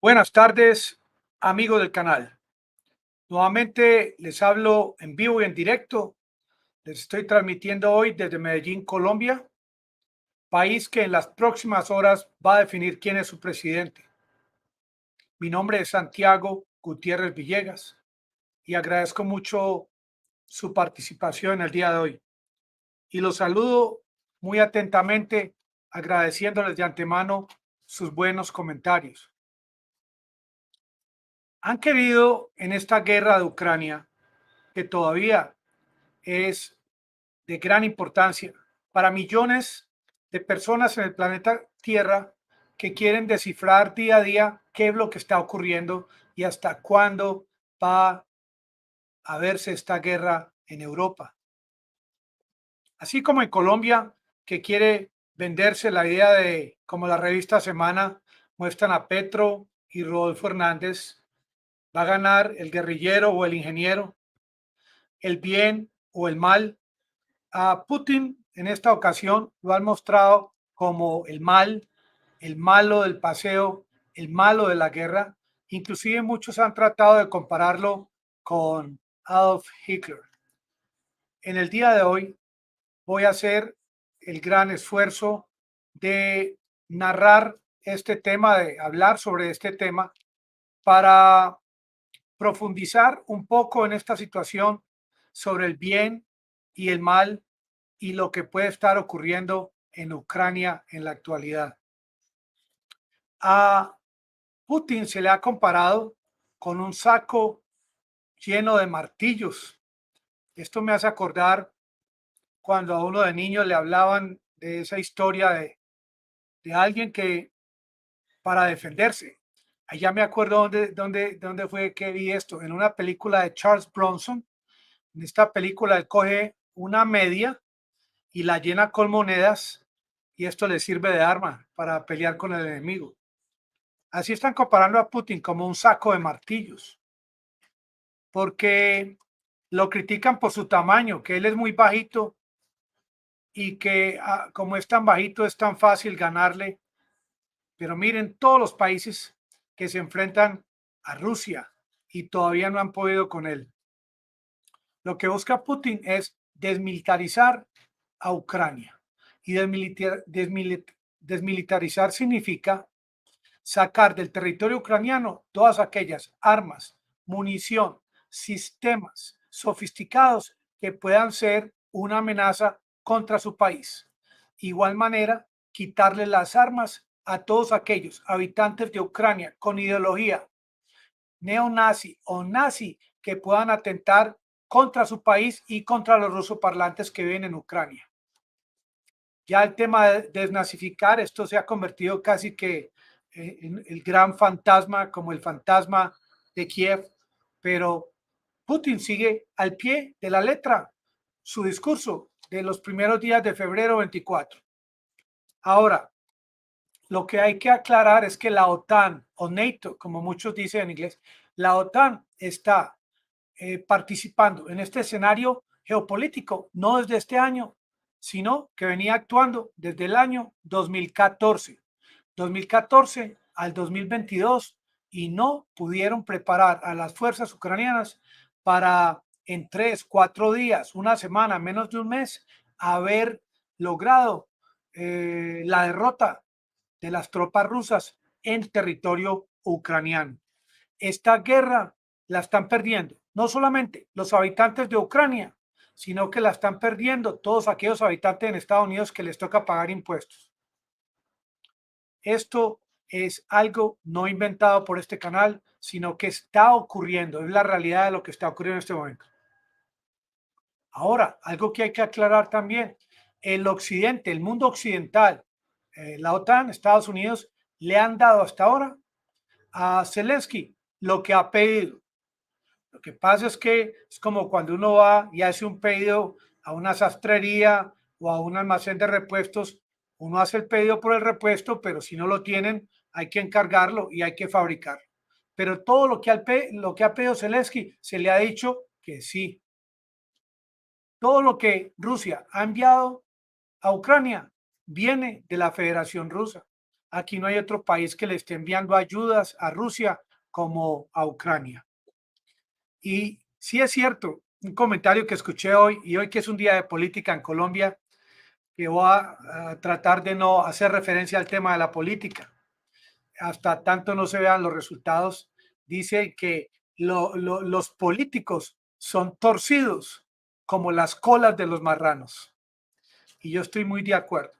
Buenas tardes, amigos del canal. Nuevamente les hablo en vivo y en directo. Les estoy transmitiendo hoy desde Medellín, Colombia, país que en las próximas horas va a definir quién es su presidente. Mi nombre es Santiago Gutiérrez Villegas y agradezco mucho su participación el día de hoy. Y los saludo muy atentamente, agradeciéndoles de antemano sus buenos comentarios. Han querido en esta guerra de Ucrania, que todavía es de gran importancia para millones de personas en el planeta Tierra que quieren descifrar día a día qué es lo que está ocurriendo y hasta cuándo va a verse esta guerra en Europa. Así como en Colombia, que quiere venderse la idea de, como la revista Semana muestran a Petro y Rodolfo Hernández, va a ganar el guerrillero o el ingeniero, el bien o el mal. A Putin en esta ocasión lo han mostrado como el mal, el malo del paseo, el malo de la guerra. Inclusive muchos han tratado de compararlo con Adolf Hitler. En el día de hoy voy a hacer el gran esfuerzo de narrar este tema, de hablar sobre este tema para profundizar un poco en esta situación sobre el bien y el mal y lo que puede estar ocurriendo en Ucrania en la actualidad. A Putin se le ha comparado con un saco lleno de martillos. Esto me hace acordar cuando a uno de niño le hablaban de esa historia de alguien que para defenderse. Allá me acuerdo dónde fue que vi esto, en una película de Charles Bronson. En esta película él coge una media y la llena con monedas y esto le sirve de arma para pelear con el enemigo. Así están comparando a Putin como un saco de martillos, porque lo critican por su tamaño, que él es muy bajito y que como es tan bajito es tan fácil ganarle. Pero miren todos los países que se enfrentan a Rusia y todavía no han podido con él. Lo que busca Putin es desmilitarizar a Ucrania. Y desmilitarizar significa sacar del territorio ucraniano todas aquellas armas, munición, sistemas sofisticados que puedan ser una amenaza contra su país. Igual manera, quitarle las armas a todos aquellos habitantes de Ucrania con ideología neonazi o nazi que puedan atentar contra su país y contra los rusoparlantes que viven en Ucrania. Ya el tema de desnazificar, esto se ha convertido casi que en el gran fantasma, como el fantasma de Kiev, pero Putin sigue al pie de la letra su discurso de los primeros días de febrero 24. Ahora, lo que hay que aclarar es que la OTAN o NATO, como muchos dicen en inglés, la OTAN está participando en este escenario geopolítico, no desde este año, sino que venía actuando desde el año 2014 al 2022 y no pudieron preparar a las fuerzas ucranianas para en 3, 4 días, una semana, menos de un mes, haber logrado la derrota de las tropas rusas en territorio ucraniano. Esta guerra la están perdiendo no solamente los habitantes de Ucrania, sino que la están perdiendo todos aquellos habitantes en Estados Unidos que les toca pagar impuestos. Esto es algo no inventado por este canal, sino que está ocurriendo, es la realidad de lo que está ocurriendo en este momento. Ahora, algo que hay que aclarar también, el occidente, el mundo occidental, la OTAN, Estados Unidos, le han dado hasta ahora a Zelensky lo que ha pedido. Lo que pasa es que es como cuando uno va y hace un pedido a una sastrería o a un almacén de repuestos, uno hace el pedido por el repuesto, pero si no lo tienen, hay que encargarlo y hay que fabricarlo. Pero todo lo que ha pedido Zelensky se le ha dicho que sí. Todo lo que Rusia ha enviado a Ucrania viene de la Federación Rusa. aquí no hay otro país que le esté enviando ayudas a Rusia como a Ucrania. Y sí es cierto, un comentario que escuché hoy, y hoy que es un día de política en Colombia, que voy a tratar de no hacer referencia al tema de la política. Hasta tanto no se vean los resultados, dice que los políticos son torcidos como las colas de los marranos. Y yo estoy muy de acuerdo.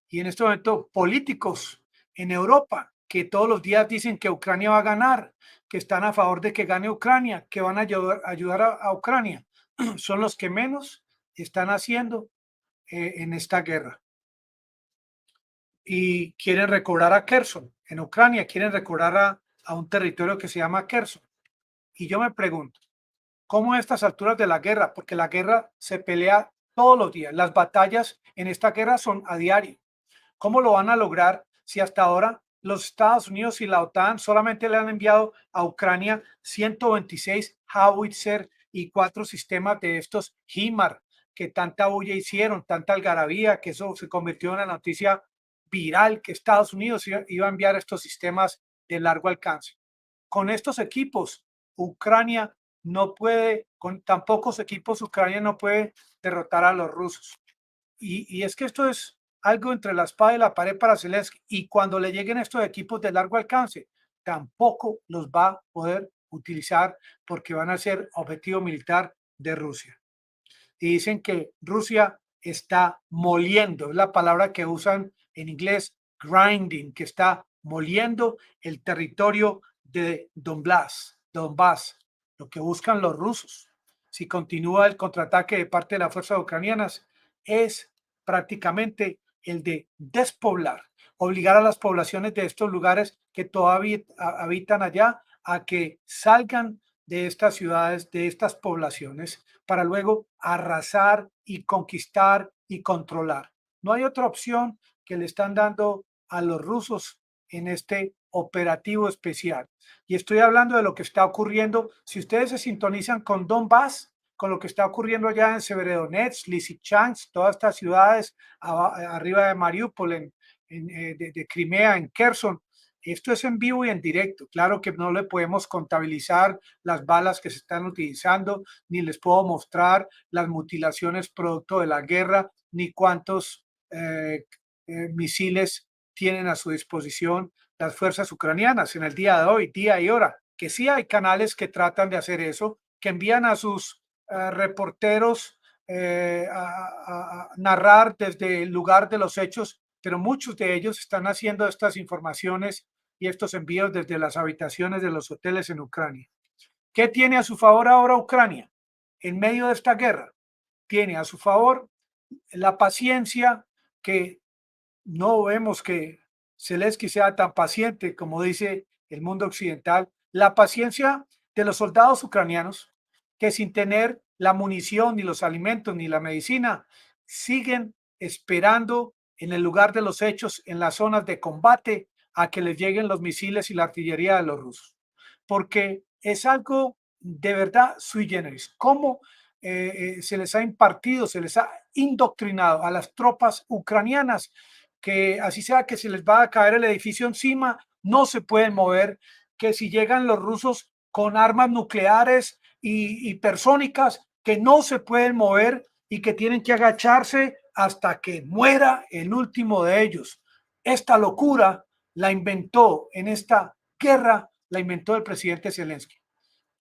Y en este momento, políticos en Europa que todos los días dicen que Ucrania va a ganar, que están a favor de que gane Ucrania, que van a ayudar a Ucrania, son los que menos están haciendo en esta guerra. Y quieren recobrar a Kherson. En Ucrania quieren recobrar a un territorio que se llama Kherson. Y yo me pregunto, ¿cómo a estas alturas de la guerra? Porque la guerra se pelea todos los días. Las batallas en esta guerra son a diario. ¿Cómo lo van a lograr si hasta ahora los Estados Unidos y la OTAN solamente le han enviado a Ucrania 126 Howitzer y 4 sistemas de estos HIMAR que tanta bulla hicieron, tanta algarabía, que eso se convirtió en una noticia viral que Estados Unidos iba a enviar estos sistemas de largo alcance? Con estos equipos, Ucrania no puede, con tan pocos equipos, Ucrania no puede derrotar a los rusos. Y es que esto es algo entre la espada y la pared para Zelensky. Y cuando le lleguen estos equipos de largo alcance, tampoco los va a poder utilizar porque van a ser objetivo militar de Rusia. Y dicen que Rusia está moliendo, es la palabra que usan en inglés, grinding, que está moliendo el territorio de Donbass, lo que buscan los rusos. Si continúa el contraataque de parte de las fuerzas ucranianas, es prácticamente el de despoblar, obligar a las poblaciones de estos lugares que todavía habitan allá a que salgan de estas ciudades, de estas poblaciones, para luego arrasar y conquistar y controlar. No hay otra opción que le están dando a los rusos en este operativo especial. Y estoy hablando de lo que está ocurriendo. Si ustedes se sintonizan con Donbass, con lo que está ocurriendo allá en Severodonetsk, Lysychansk, todas estas ciudades arriba de Mariupol, de Crimea, en Kherson, esto es en vivo y en directo. Claro que no le podemos contabilizar las balas que se están utilizando, ni les puedo mostrar las mutilaciones producto de la guerra, ni cuántos misiles tienen a su disposición las fuerzas ucranianas en el día de hoy, día y hora. Que sí hay canales que tratan de hacer eso, que envían a sus reporteros a narrar desde el lugar de los hechos, pero muchos de ellos están haciendo estas informaciones y estos envíos desde las habitaciones de los hoteles en Ucrania. ¿Qué tiene a su favor ahora Ucrania en medio de esta guerra? Tiene a su favor la paciencia, que no vemos que Zelensky sea tan paciente como dice el mundo occidental, la paciencia de los soldados ucranianos que sin tener la munición, ni los alimentos, ni la medicina, siguen esperando en el lugar de los hechos, en las zonas de combate, a que les lleguen los misiles y la artillería de los rusos. Porque es algo de verdad sui generis. ¿Cómo se les ha impartido, se les ha indoctrinado a las tropas ucranianas que así sea que se les va a caer el edificio encima, no se pueden mover, que si llegan los rusos con armas nucleares y hipersónicas, que no se pueden mover y que tienen que agacharse hasta que muera el último de ellos? Esta locura la inventó en esta guerra, la inventó el presidente Zelensky.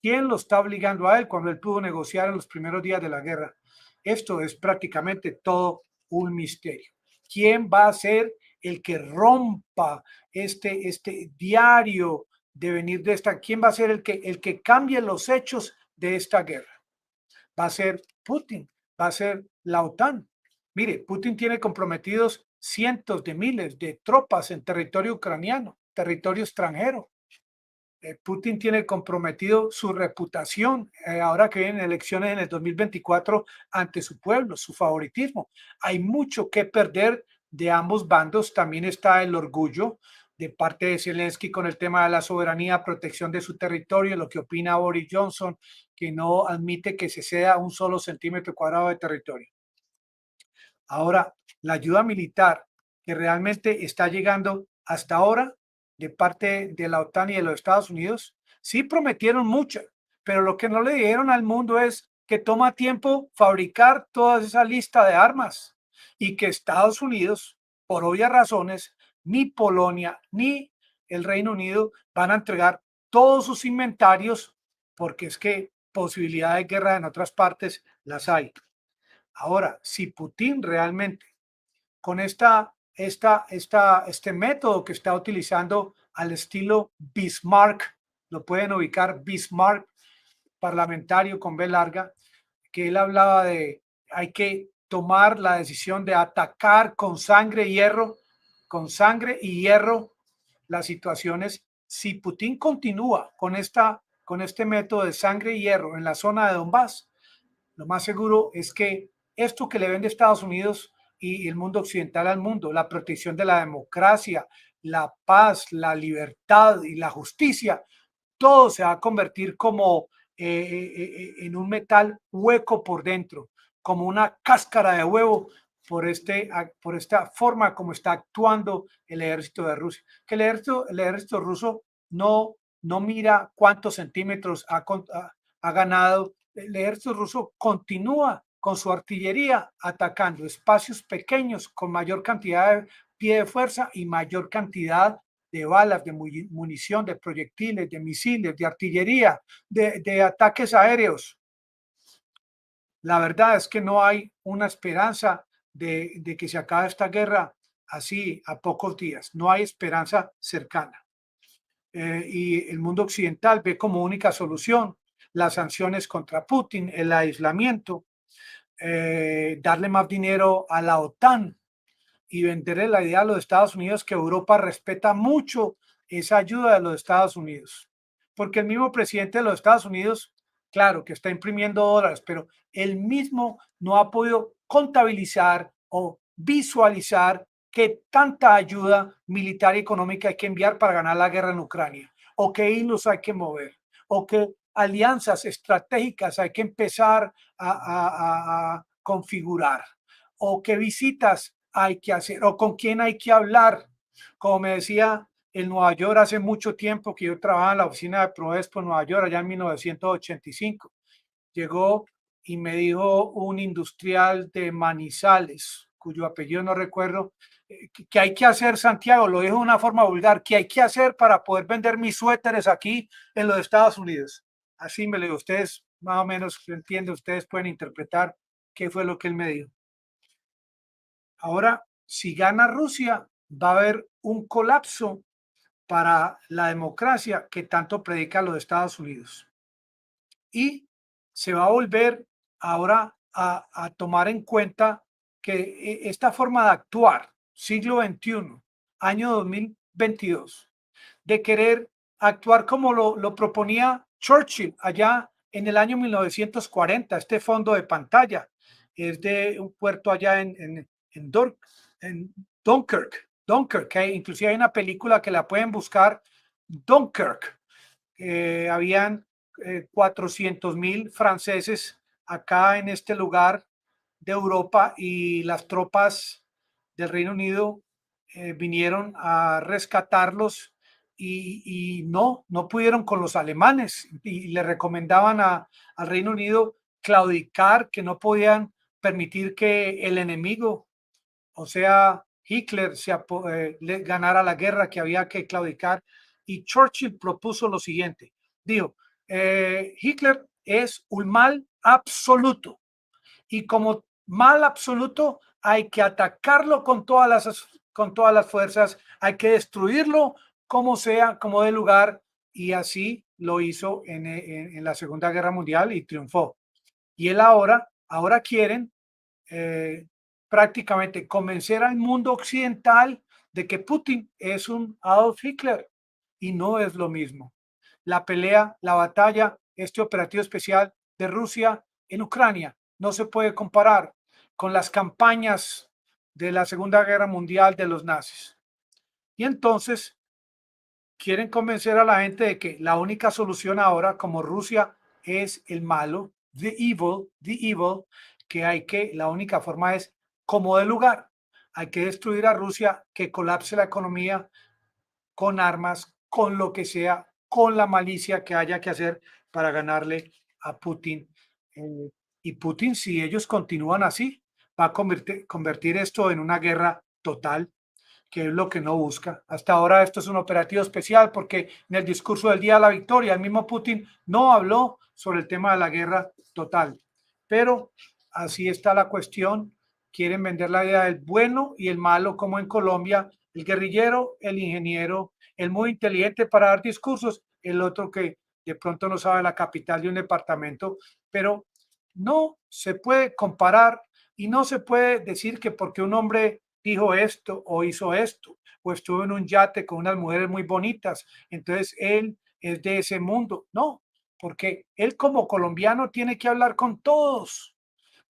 ¿Quién lo está obligando a él cuando él pudo negociar en los primeros días de la guerra? Esto es prácticamente todo un misterio. ¿Quién va a ser el que rompa este diario de venir de esta? ¿Quién va a ser el que cambie los hechos de esta guerra? Va a ser Putin, va a ser la OTAN. Mire, Putin tiene comprometidos cientos de miles de tropas en territorio ucraniano, territorio extranjero. Putin tiene comprometido su reputación ahora que vienen elecciones en el 2024 ante su pueblo, su favoritismo. Hay mucho que perder de ambos bandos. También está el orgullo de parte de Zelensky con el tema de la soberanía, protección de su territorio, lo que opina Boris Johnson, que no admite que se ceda un solo centímetro cuadrado de territorio. Ahora, la ayuda militar que realmente está llegando hasta ahora de parte de la OTAN y de los Estados Unidos, sí prometieron mucho, pero lo que no le dijeron al mundo es que toma tiempo fabricar toda esa lista de armas y que Estados Unidos, por obvias razones, ni Polonia ni el Reino Unido van a entregar todos sus inventarios porque es que posibilidad de guerra en otras partes las hay. Ahora, si Putin realmente con este método que está utilizando al estilo Bismarck, lo pueden ubicar Bismarck, parlamentario con B larga, que él hablaba de hay que tomar la decisión de atacar con sangre y hierro las situaciones. Si Putin continúa con este método de sangre y hierro en la zona de Donbass, lo más seguro es que esto que le vende Estados Unidos y el mundo occidental al mundo, la protección de la democracia, la paz, la libertad y la justicia, todo se va a convertir como en un metal hueco por dentro, como una cáscara de huevo por esta forma como está actuando el ejército de Rusia. Que el ejército ruso no mira cuántos centímetros ha ganado. El ejército ruso continúa con su artillería atacando espacios pequeños con mayor cantidad de pie de fuerza y mayor cantidad de balas, de munición, de proyectiles, de misiles, de artillería, de ataques aéreos. La verdad es que no hay una esperanza de que se acabe esta guerra así a pocos días. No hay esperanza cercana. Y el mundo occidental ve como única solución las sanciones contra Putin, el aislamiento, darle más dinero a la OTAN y venderle la idea a los Estados Unidos que Europa respeta mucho esa ayuda de los Estados Unidos. Porque el mismo presidente de los Estados Unidos, claro que está imprimiendo dólares, pero él mismo no ha podido contabilizar o visualizar qué tanta ayuda militar y económica hay que enviar para ganar la guerra en Ucrania, o qué hilos hay que mover, o qué alianzas estratégicas hay que empezar a configurar, o qué visitas hay que hacer, o con quién hay que hablar. Como me decía en Nueva York hace mucho tiempo que yo trabajaba en la oficina de Proespo en Nueva York, allá en 1985. Llegó y me dijo un industrial de Manizales, cuyo apellido no recuerdo, que hay que hacer, Santiago, lo dijo de una forma vulgar, que hay que hacer para poder vender mis suéteres aquí en los Estados Unidos. Así me lo digo, ustedes más o menos entienden, ustedes pueden interpretar qué fue lo que él me dijo. Ahora, si gana Rusia, va a haber un colapso para la democracia que tanto predica los Estados Unidos. Y se va a volver ahora a tomar en cuenta que esta forma de actuar, siglo XXI, año 2022, de querer actuar como lo proponía Churchill allá en el año 1940, este fondo de pantalla es de un puerto allá en Dunkirk, que inclusive hay una película que la pueden buscar, Dunkirk. Habían 400.000 franceses acá en este lugar de Europa y las tropas del Reino Unido vinieron a rescatarlos y no pudieron con los alemanes y le recomendaban al Reino Unido claudicar, que no podían permitir que el enemigo, o sea, Hitler, ganara la guerra, que había que claudicar. Y Churchill propuso lo siguiente, dijo, Hitler es un mal absoluto y como mal absoluto hay que atacarlo con todas las fuerzas, hay que destruirlo como sea, como de lugar, y así lo hizo en la Segunda Guerra Mundial y triunfó. Y él ahora quieren eh, prácticamente convencer al mundo occidental de que Putin es un Adolf Hitler y no es lo mismo. La pelea, la batalla, este operativo especial de Rusia en Ucrania no se puede comparar con las campañas de la Segunda Guerra Mundial de los nazis. Y entonces quieren convencer a la gente de que la única solución ahora, como Rusia es el malo, the evil, la única forma es como de lugar. Hay que destruir a Rusia, que colapse la economía con armas, con lo que sea, con la malicia que haya que hacer para ganarle a Putin. Y Putin, si ellos continúan así, va a convertir esto en una guerra total, que es lo que no busca. Hasta ahora esto es un operativo especial porque en el discurso del Día de la Victoria, el mismo Putin no habló sobre el tema de la guerra total. Pero así está la cuestión. Quieren vender la idea del bueno y el malo, como en Colombia, el guerrillero, el ingeniero, el muy inteligente para dar discursos, el otro que de pronto no sabe la capital de un departamento, pero no se puede comparar y no se puede decir que porque un hombre dijo esto o hizo esto o estuvo en un yate con unas mujeres muy bonitas, entonces él es de ese mundo. No, porque él como colombiano tiene que hablar con todos,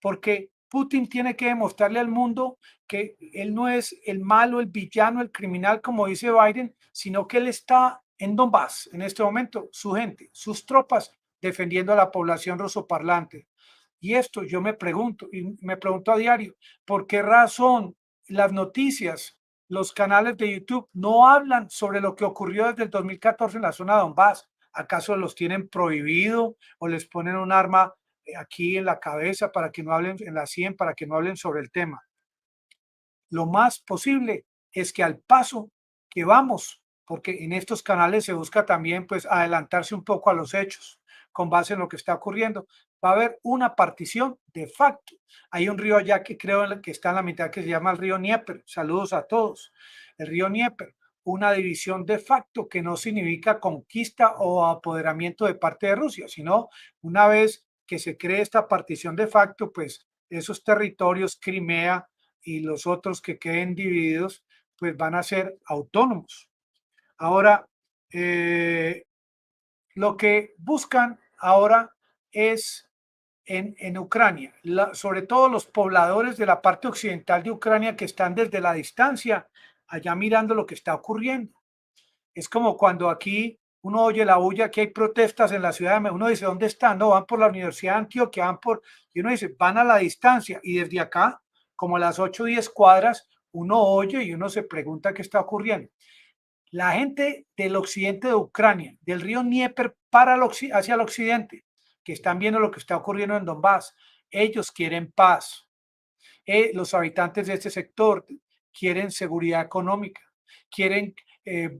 porque Putin tiene que demostrarle al mundo que él no es el malo, el villano, el criminal, como dice Biden, sino que él está en Donbass en este momento, su gente, sus tropas defendiendo a la población rusoparlante. Y esto yo me pregunto, y me pregunto a diario, ¿por qué razón las noticias, los canales de YouTube no hablan sobre lo que ocurrió desde el 2014 en la zona de Donbass? ¿Acaso los tienen prohibido o les ponen un arma aquí en la cabeza para que no hablen, en la 100 para que no hablen sobre el tema? Lo más posible es que al paso que vamos, porque en estos canales se busca también pues adelantarse un poco a los hechos con base en lo que está ocurriendo, va a haber una partición de facto. Hay un río allá que creo que está en la mitad que se llama el río Dnieper. Saludos a todos. El río Dnieper, una división de facto que no significa conquista o apoderamiento de parte de Rusia, sino una vez que se cree esta partición de facto, pues esos territorios, Crimea, y los otros que queden divididos, pues van a ser autónomos. Ahora, lo que buscan ahora es en Ucrania, sobre todo los pobladores de la parte occidental de Ucrania que están desde la distancia, allá mirando lo que está ocurriendo. Es como cuando aquí uno oye la bulla que hay protestas en la ciudad, uno dice, ¿dónde están? No, van por la Universidad de Antioquia, y uno dice, van a la distancia, y desde acá, como a las 8 o 10 cuadras, uno oye y uno se pregunta qué está ocurriendo. La gente del occidente de Ucrania, del río Dnieper hacia el occidente, que están viendo lo que está ocurriendo en Donbass, ellos quieren paz. Los habitantes de este sector quieren seguridad económica, quieren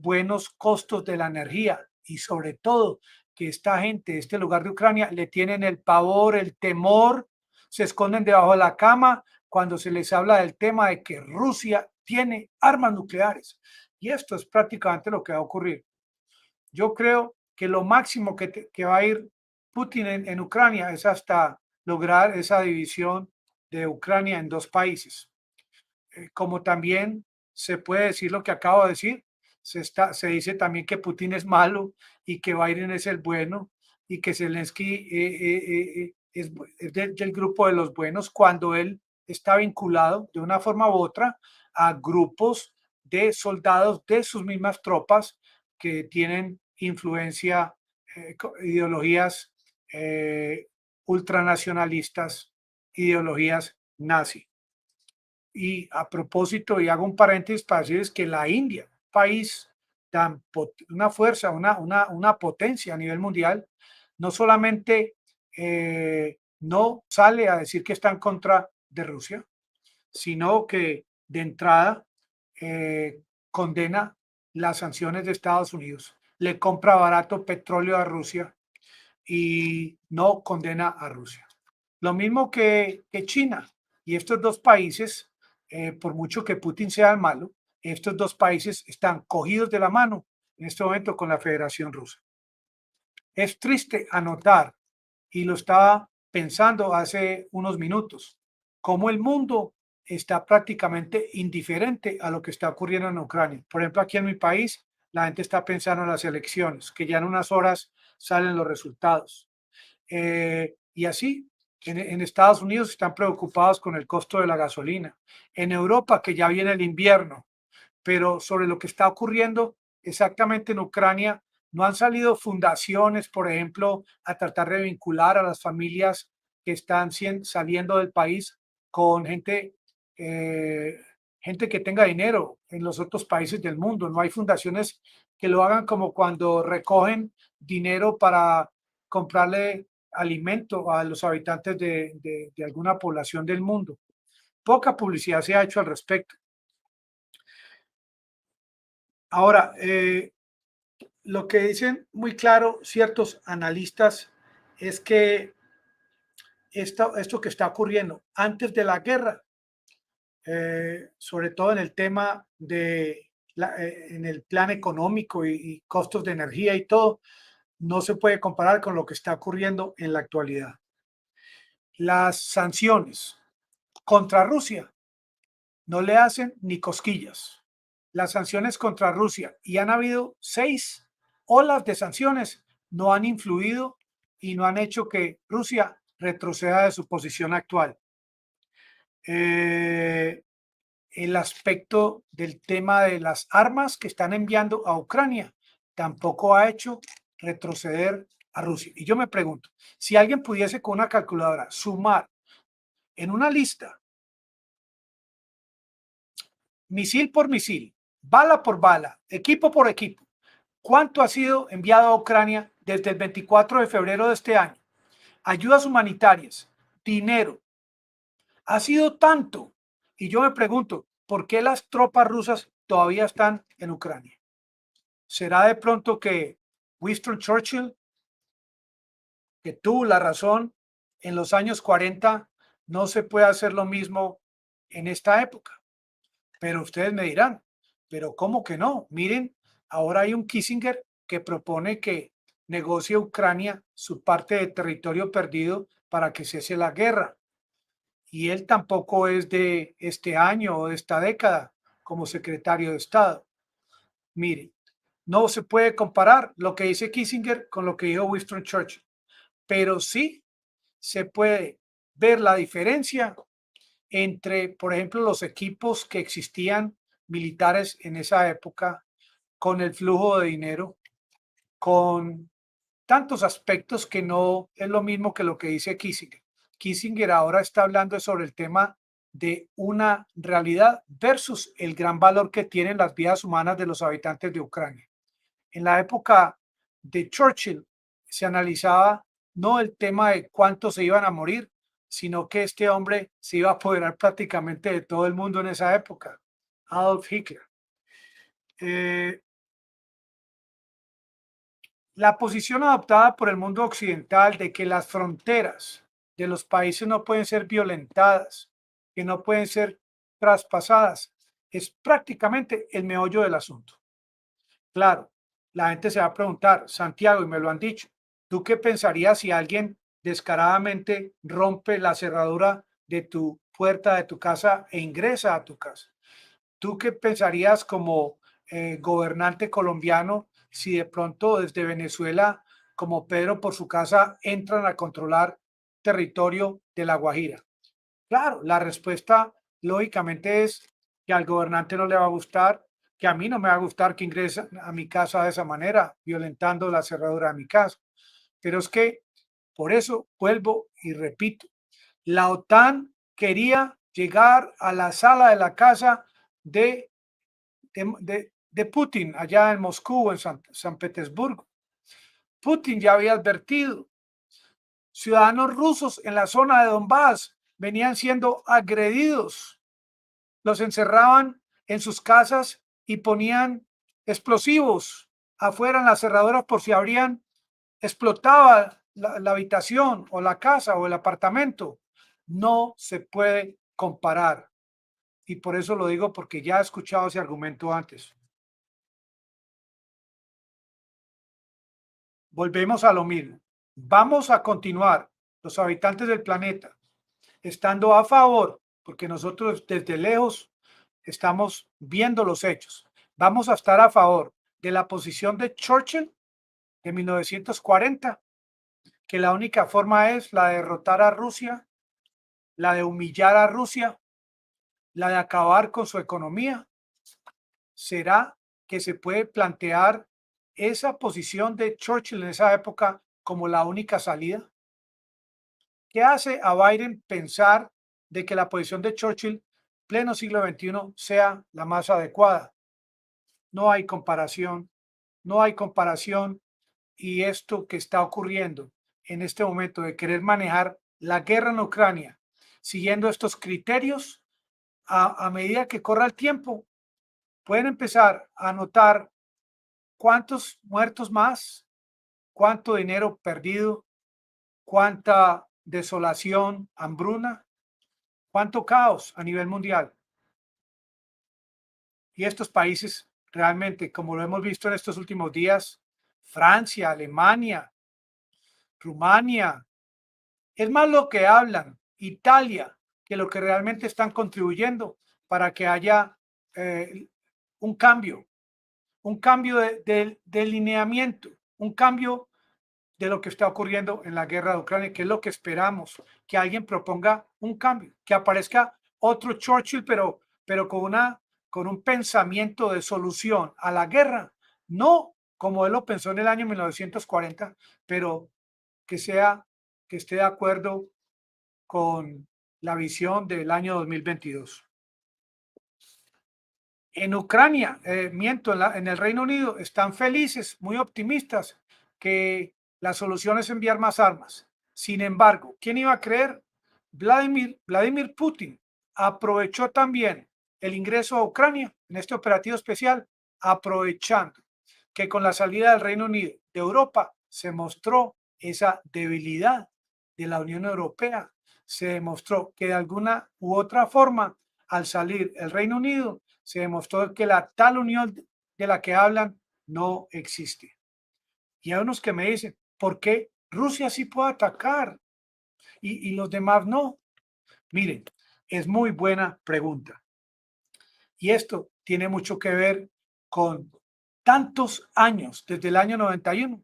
buenos costos de la energía y sobre todo que esta gente de este lugar de Ucrania le tienen el pavor, el temor, se esconden debajo de la cama cuando se les habla del tema de que Rusia tiene armas nucleares. Y esto es prácticamente lo que va a ocurrir. Yo creo que lo máximo que va a ir Putin en Ucrania es hasta lograr esa división de Ucrania en dos países. Como también se puede decir lo que acabo de decir, se dice también que Putin es malo y que Biden es el bueno y que Zelensky es del grupo de los buenos cuando él está vinculado de una forma u otra a grupos de soldados de sus mismas tropas que tienen influencia, ideologías ultranacionalistas, ideologías nazi. Y a propósito, y hago un paréntesis para decirles que la India, país tan una fuerza, una potencia a nivel mundial, no solamente no sale a decir que está en contra de Rusia, sino que de entrada condena las sanciones de Estados Unidos, le compra barato petróleo a Rusia y no condena a Rusia. Lo mismo que China. Y estos dos países, por mucho que Putin sea el malo, estos dos países están cogidos de la mano en este momento con la Federación Rusa. Es triste anotar, y lo estaba pensando hace unos minutos, cómo el mundo está prácticamente indiferente a lo que está ocurriendo en Ucrania. Por ejemplo, aquí en mi país, la gente está pensando en las elecciones, que ya en unas horas salen los resultados. Y así, en Estados Unidos están preocupados con el costo de la gasolina. En Europa, que ya viene el invierno, pero sobre lo que está ocurriendo exactamente en Ucrania, no han salido fundaciones, por ejemplo, a tratar de vincular a las familias que están saliendo del país con gente, gente que tenga dinero en los otros países del mundo. No hay fundaciones que lo hagan como cuando recogen dinero para comprarle alimento a los habitantes de alguna población del mundo. Poca publicidad se ha hecho al respecto. Ahora, lo que dicen muy claro ciertos analistas es que esto que está ocurriendo antes de la guerra, sobre todo en el tema en el plan económico y costos de energía y todo, no se puede comparar con lo que está ocurriendo en la actualidad. Las sanciones contra Rusia no le hacen ni cosquillas. Las sanciones contra Rusia, y han habido 6 olas de sanciones, no han influido y no han hecho que Rusia retroceda de su posición actual. El aspecto del tema de las armas que están enviando a Ucrania tampoco ha hecho retroceder a Rusia. Y yo me pregunto, si alguien pudiese con una calculadora sumar en una lista, misil por misil, bala por bala, equipo por equipo, cuánto ha sido enviado a Ucrania desde el 24 de febrero de este año, ayudas humanitarias, dinero, ha sido tanto. Y yo me pregunto, ¿por qué las tropas rusas todavía están en Ucrania? ¿Será de pronto que Winston Churchill, que tuvo la razón en los años 40, no se puede hacer lo mismo en esta época? Pero ustedes me dirán, pero ¿cómo que no? Miren, ahora hay un Kissinger que propone que negocie Ucrania su parte de territorio perdido para que cese la guerra. Y él tampoco es de este año o de esta década como secretario de Estado. Miren, no se puede comparar lo que dice Kissinger con lo que dijo Winston Churchill, pero sí se puede ver la diferencia entre, por ejemplo, los equipos que existían militares en esa época, con el flujo de dinero, con tantos aspectos que no es lo mismo que lo que dice Kissinger. Kissinger ahora está hablando sobre el tema de una realidad versus el gran valor que tienen las vidas humanas de los habitantes de Ucrania. En la época de Churchill se analizaba no el tema de cuántos se iban a morir, sino que este hombre se iba a apoderar prácticamente de todo el mundo en esa época, Adolf Hitler. Eh, la posición adoptada por el mundo occidental de que las fronteras de los países no pueden ser violentadas, que no pueden ser traspasadas, es prácticamente el meollo del asunto. Claro, la gente se va a preguntar, Santiago, y me lo han dicho, ¿tú qué pensarías si alguien descaradamente rompe la cerradura de tu puerta de tu casa e ingresa a tu casa? ¿Tú qué pensarías como gobernante colombiano si de pronto desde Venezuela, como Pedro por su casa, entran a controlar territorio de La Guajira? Claro, la respuesta lógicamente es que al gobernante no le va a gustar, que a mí no me va a gustar que ingrese a mi casa de esa manera, violentando la cerradura de mi casa. Pero es que por eso vuelvo y repito, la OTAN quería llegar a la sala de la casa de, de Putin allá en Moscú, en San Petersburgo. Putin ya había advertido, ciudadanos rusos en la zona de Donbass venían siendo agredidos, los encerraban en sus casas y ponían explosivos afuera en las cerraduras por si abrían, explotaba la habitación o la casa o el apartamento. No se puede comparar. Y por eso lo digo porque ya he escuchado ese argumento antes. Volvemos a lo mismo. Vamos a continuar, los habitantes del planeta, estando a favor, porque nosotros desde lejos estamos viendo los hechos. Vamos a estar a favor de la posición de Churchill de 1940, que la única forma es la de derrotar a Rusia, la de humillar a Rusia, la de acabar con su economía. ¿Será que se puede plantear esa posición de Churchill en esa época como la única salida? ¿Qué hace a Biden pensar de que la posición de Churchill pleno siglo XXI sea la más adecuada. No hay comparación, no hay comparación. Y esto que está ocurriendo en este momento de querer manejar la guerra en Ucrania, siguiendo estos criterios, a medida que corra el tiempo, pueden empezar a notar cuántos muertos más, cuánto dinero perdido, cuánta desolación, hambruna, cuánto caos a nivel mundial. Y estos países realmente, como lo hemos visto en estos últimos días, Francia, Alemania, Rumania, es más lo que hablan, Italia, que lo que realmente están contribuyendo para que haya eh, un cambio de lineamiento, un cambio de lo que está ocurriendo en la guerra de Ucrania, que es lo que esperamos, que alguien proponga un cambio, que aparezca otro Churchill, pero con un pensamiento de solución a la guerra, no como él lo pensó en el año 1940, pero que sea, que esté de acuerdo con la visión del año 2022. En Ucrania, miento, en el Reino Unido están felices, muy optimistas, que la solución es enviar más armas. Sin embargo, ¿quién iba a creer? Vladimir Putin aprovechó también el ingreso a Ucrania en este operativo especial, aprovechando que con la salida del Reino Unido de Europa se mostró esa debilidad de la Unión Europea. Se demostró que de alguna u otra forma, al salir el Reino Unido, se demostró que la tal unión de la que hablan no existe. Y hay unos que me dicen, ¿por qué Rusia sí puede atacar y los demás no? Miren, es muy buena pregunta. Y esto tiene mucho que ver con tantos años, desde el año 91,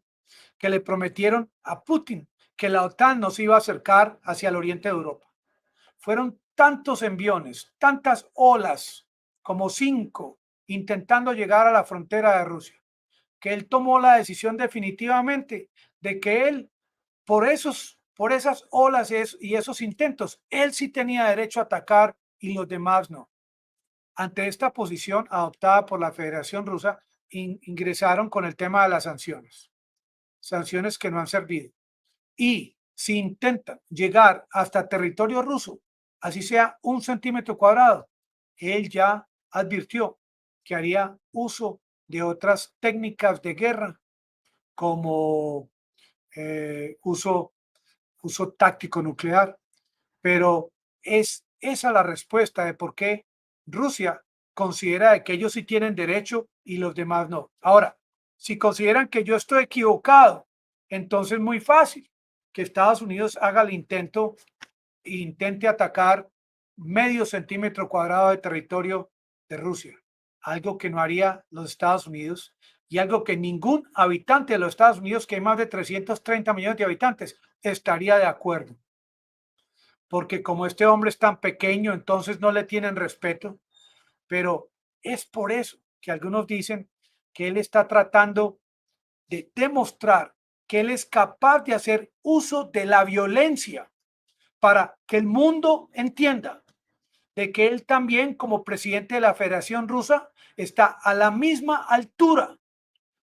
que le prometieron a Putin que la OTAN no se iba a acercar hacia el oriente de Europa. Fueron tantos enviones, tantas olas, como 5, intentando llegar a la frontera de Rusia, que él tomó la decisión definitivamente de que él, por esas olas y esos intentos, él sí tenía derecho a atacar y los demás no. Ante esta posición adoptada por la Federación Rusa, ingresaron con el tema de las sanciones que no han servido. Y si intentan llegar hasta territorio ruso, así sea 1 centímetro cuadrado, él ya advirtió que haría uso de otras técnicas de guerra como uso táctico nuclear. Pero es esa la respuesta de por qué Rusia considera que ellos sí tienen derecho y los demás no. Ahora, si consideran que yo estoy equivocado, entonces es muy fácil que Estados Unidos haga el intente atacar medio centímetro cuadrado de territorio de Rusia, algo que no haría los Estados Unidos y algo que ningún habitante de los Estados Unidos, que hay más de 330 millones de habitantes, estaría de acuerdo. Porque como este hombre es tan pequeño, entonces no le tienen respeto, pero es por eso que algunos dicen que él está tratando de demostrar que él es capaz de hacer uso de la violencia para que el mundo entienda de que él también, como presidente de la Federación Rusa, está a la misma altura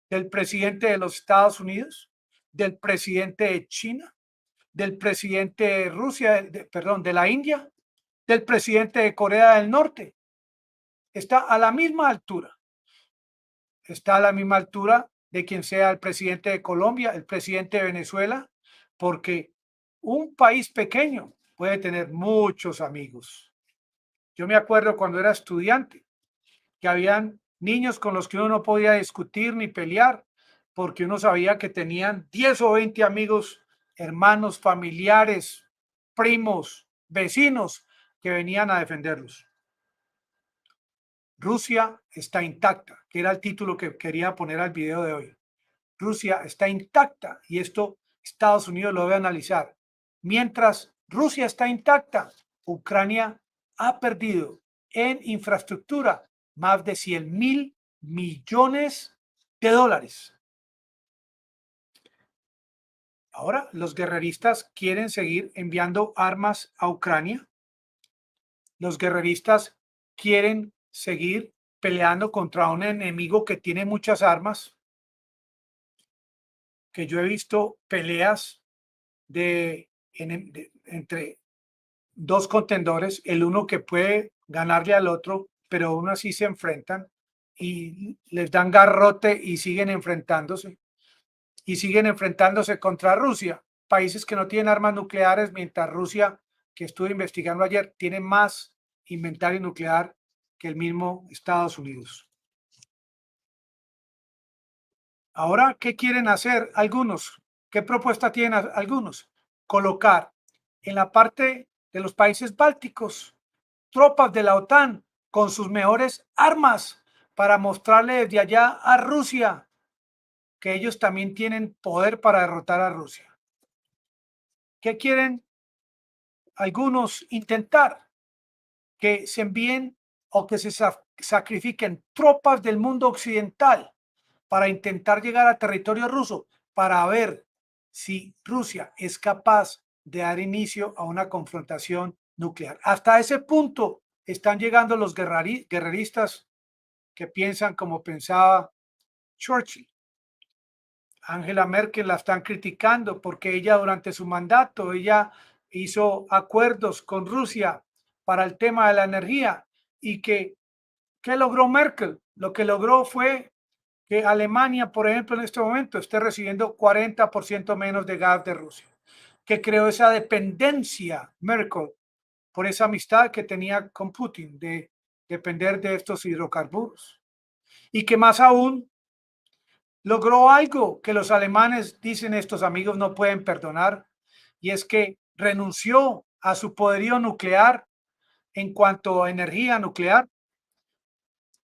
del presidente de los Estados Unidos, del presidente de China, del presidente de Rusia, perdón, de la India, del presidente de Corea del Norte. Está a la misma altura. Está a la misma altura de quien sea el presidente de Colombia, el presidente de Venezuela, porque un país pequeño puede tener muchos amigos. Yo me acuerdo cuando era estudiante que habían niños con los que uno no podía discutir ni pelear porque uno sabía que tenían 10 o 20 amigos, hermanos, familiares, primos, vecinos que venían a defenderlos. Rusia está intacta, que era el título que quería poner al video de hoy. Rusia está intacta y esto Estados Unidos lo debe analizar. Mientras Rusia está intacta, Ucrania ha perdido en infraestructura más de 100.000 millones de dólares. Ahora los guerreristas quieren seguir enviando armas a Ucrania. Los guerreristas quieren seguir peleando contra un enemigo que tiene muchas armas, que yo he visto peleas entre dos contendores, el uno que puede ganarle al otro, pero aún así se enfrentan y les dan garrote y siguen enfrentándose contra Rusia, países que no tienen armas nucleares, mientras Rusia, que estuve investigando ayer, tiene más inventario nuclear que el mismo Estados Unidos. Ahora, ¿qué quieren hacer algunos? ¿Qué propuesta tienen algunos? Colocar en la parte de los países bálticos tropas de la OTAN con sus mejores armas para mostrarle desde allá a Rusia que ellos también tienen poder para derrotar a Rusia. ¿Qué quieren algunos intentar? Que se envíen o que se sacrifiquen tropas del mundo occidental para intentar llegar a territorio ruso, para ver si Rusia es capaz de dar inicio a una confrontación nuclear. Hasta ese punto están llegando los guerreristas que piensan como pensaba Churchill. Angela Merkel la están criticando porque ella durante su mandato, ella hizo acuerdos con Rusia para el tema de la energía y ¿qué logró Merkel? Lo que logró fue que Alemania, por ejemplo, en este momento esté recibiendo 40% menos de gas de Rusia, que creó esa dependencia Merkel por esa amistad que tenía con Putin de depender de estos hidrocarburos. Y que más aún logró algo que los alemanes, dicen estos amigos, no pueden perdonar, y es que renunció a su poderío nuclear en cuanto a energía nuclear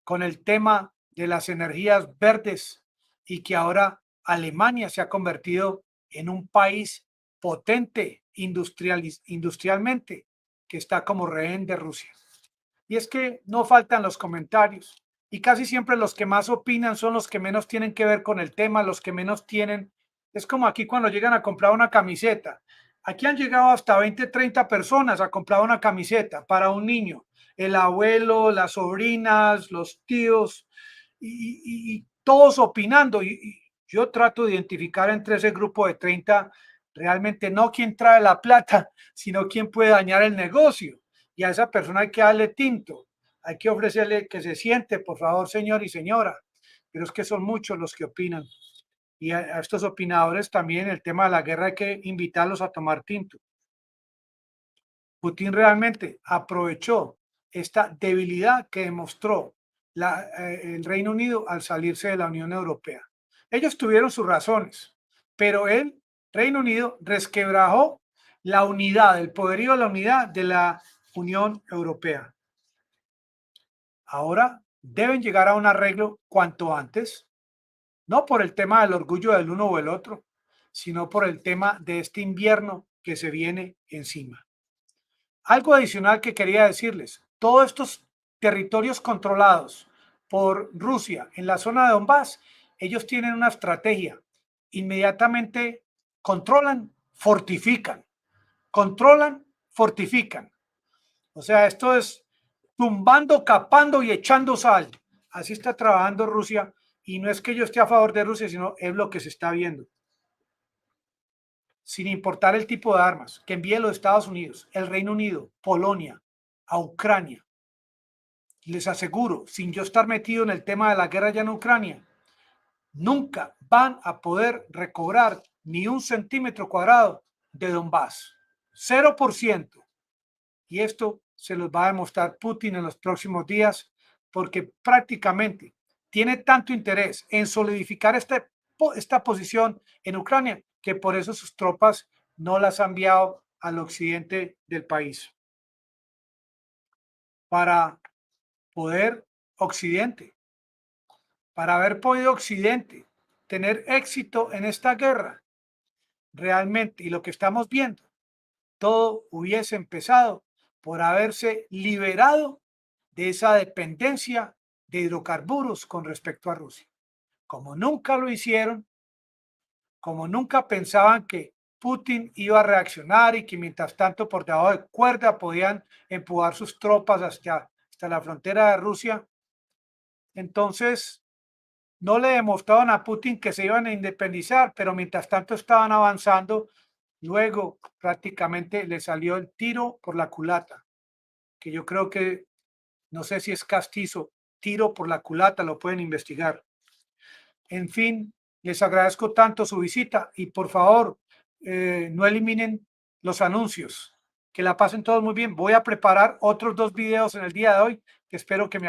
con el tema de las energías verdes y que ahora Alemania se ha convertido en un país potente industrialmente que está como rehén de Rusia. Y es que no faltan los comentarios y casi siempre los que más opinan son los que menos tienen que ver con el tema, los que menos tienen. Es como aquí cuando llegan a comprar una camiseta. Aquí han llegado hasta 20, 30 personas a comprar una camiseta para un niño. El abuelo, las sobrinas, los tíos y todos opinando. Y yo trato de identificar entre ese grupo de 30 realmente no quién trae la plata, sino quién puede dañar el negocio y a esa persona hay que darle tinto, hay que ofrecerle que se siente, por favor, señor y señora, pero es que son muchos los que opinan y a estos opinadores también el tema de la guerra hay que invitarlos a tomar tinto. Putin realmente aprovechó esta debilidad que demostró el Reino Unido al salirse de la Unión Europea. Ellos tuvieron sus razones, pero el Reino Unido resquebrajó la unidad, el poderío de la unidad de la Unión Europea. Ahora deben llegar a un arreglo cuanto antes, no por el tema del orgullo del uno o el otro, sino por el tema de este invierno que se viene encima. Algo adicional que quería decirles, todos estos territorios controlados por Rusia en la zona de Donbass, ellos tienen una estrategia. Inmediatamente controlan, fortifican. O sea, esto es tumbando, capando y echando sal. Así está trabajando Rusia y no es que yo esté a favor de Rusia, sino es lo que se está viendo. Sin importar el tipo de armas que envíe los Estados Unidos, el Reino Unido, Polonia, a Ucrania. Les aseguro, sin yo estar metido en el tema de la guerra ya en Ucrania, nunca van a poder recobrar ni un centímetro cuadrado de Donbass. 0%. Y esto se los va a demostrar Putin en los próximos días porque prácticamente tiene tanto interés en solidificar esta posición en Ucrania que por eso sus tropas no las han enviado al occidente del país. Para poder Occidente, para haber podido Occidente tener éxito en esta guerra, realmente, y lo que estamos viendo, todo hubiese empezado por haberse liberado de esa dependencia de hidrocarburos con respecto a Rusia. Como nunca lo hicieron, como nunca pensaban que Putin iba a reaccionar y que mientras tanto por debajo de cuerda podían empujar sus tropas hasta hasta la frontera de Rusia. Entonces, no le demostraron a Putin que se iban a independizar, pero mientras tanto estaban avanzando. Luego prácticamente le salió el tiro por la culata, que yo creo que, no sé si es castizo, tiro por la culata, lo pueden investigar. En fin, les agradezco tanto su visita y por favor, no eliminen los anuncios. Que la pasen todos muy bien. Voy a preparar otros 2 videos en el día de hoy que espero que me